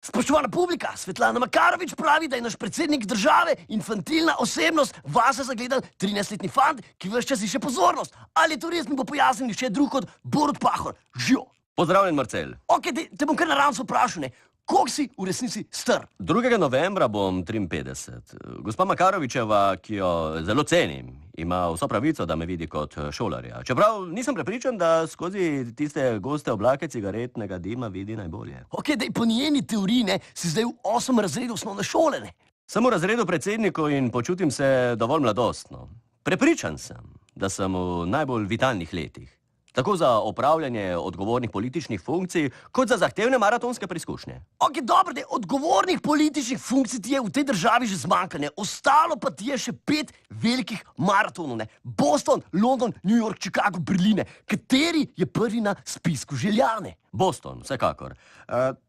Spoštovana publika, Svetlana Makarovič pravi, da je naš predsednik države infantilna osebnost, vase zagledan 13-letni fant, ki ves čas išče pozornost. Ali je to res, mi bo pojasnil nihče drug kot Borut Pahor. Živo. Pozdravljen, Marcel. Ok, te bom kar naravno vprašal, ne. Koliko si v resnici star? 2. novembra bom 53. Gospa Makarovičeva, ki jo zelo cenim, ima vso pravico, da me vidi kot šolarja. Čeprav nisem prepričan, da skozi tiste goste oblake cigaretnega dima vidi najbolje. Ok, dej po njeni teoriji, ne, si zdaj v 8. razredu osnovne šole, ne. Sem v razredu predsedniku in počutim se dovolj mladostno. Prepričan sem, da sem v najbolj vitalnih letih. Tako za opravljanje odgovornih političnih funkcij, kot za zahtevne maratonske preizkušnje. Ok, dobro, da odgovornih političnih funkcij ti je v tej državi že zmanjkanje. Ostalo pa ti je še 5 velikih maratonov, ne. Boston, London, New York, Chicago, Berlin. Kateri je prvi na spisku želja, ne? Boston, vsekakor.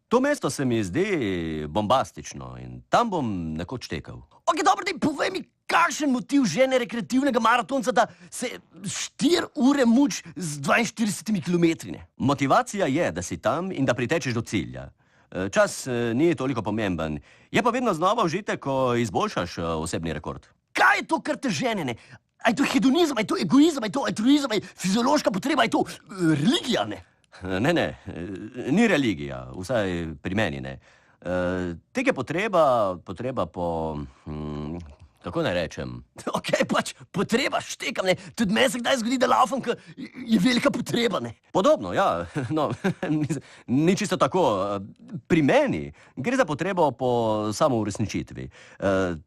To mesto se mi zdi bombastično in tam bom nekoč tekel. Ok, dobro, dej povej mi, kakšen motiv žene rekreativnega maratonca, da se 4 ure muč z 42 kilometri, ne? Motivacija je, da si tam in da pritečeš do cilja. Čas ni toliko pomemben. Je pa vedno znova užitek, ko izboljšaš osebni rekord. Kaj je to, kar te žene, ne? A je to hedonizem, a je to egoizem, a je to altruizem, a je fiziološka potreba, a je to religija, ne? Ne, ni religija, vsaj pri meni ne. Tek je potreba po, kako naj rečem? Ok, pač potreba, štekam, ne. Tudi meni se kdaj zgodi, da laufam, ker je velika potreba, ne. Podobno, ja, no, ni čisto tako. Pri meni gre za potrebo po samouresničitvi.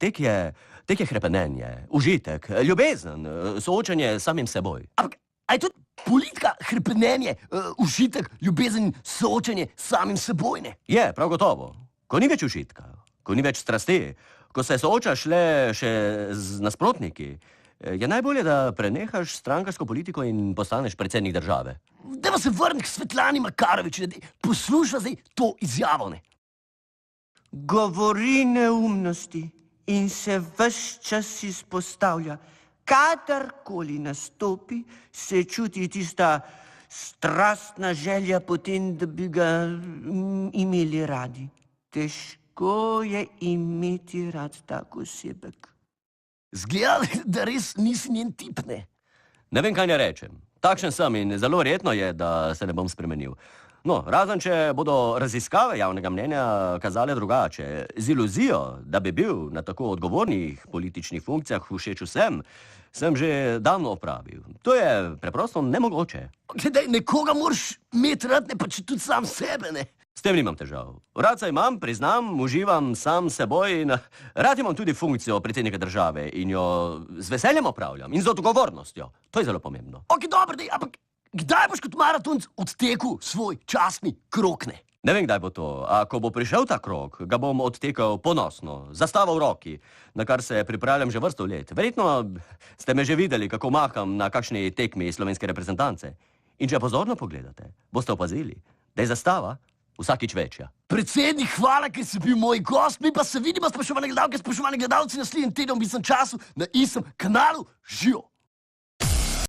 Tek je hrepenenje, užitek, ljubezen, soočanje s samim seboj. Ampak, a je tudi politika hrepenenje, užitek, ljubezen, soočanje s samim seboj, ne? Je, prav gotovo. Ko ni več užitka, ko ni več strasti, ko se soočaš le še z nasprotniki, je najbolje, da prenehaš strankarsko politiko in postaneš predsednik države. Dajmo se vrniti k Svetlani Makarovič, ne. Poslušaj zdaj to izjavo, ne. Govori neumnosti in se ves čas izpostavlja. Kadarkoli nastopi, se čuti tista strastna želja potem, da bi ga imeli radi. Težko je imeti rad tak osebek. Zgleda, da res nisi njen tip, ne. Ne vem, kaj ne rečem. Takšen sem in zelo verjetno je, da se ne bom spremenil. No, razen če bodo raziskave javnega mnenja kazale drugače, z iluzijo, da bi bil na tako odgovornih političnih funkcijah všeč vsem, sem že davno opravil. To je preprosto nemogoče. Gledaj, nekoga moraš imeti rad, ne, pa če tudi sam sebe, ne. S tem nimam težav. Rad se imam, priznam, uživam sam seboj in rad imam tudi funkcijo predsednika države in jo z veseljem opravljam in z odgovornostjo. To je zelo pomembno. Ok, dobro, dej, ampak kdaj boš kot maratonc odtekel svoj častni krog, ne? Ne vem, kdaj bo to. A ko bo prišel ta krog, ga bom odtekal ponosno, zastava v roki, na kar se pripravljam že vrsto let. Verjetno ste me že videli, kako maham na kakšni tekmi slovenske reprezentance. In če pozorno pogledate, boste opazili, da je zastava vsakič večja. Predsednik, hvala, ker si bil moj gost. Mi pa se vidimo, spoštovane gledalke, spoštovani gledalci, naslednji teden v istem času na istem kanalu. Živo!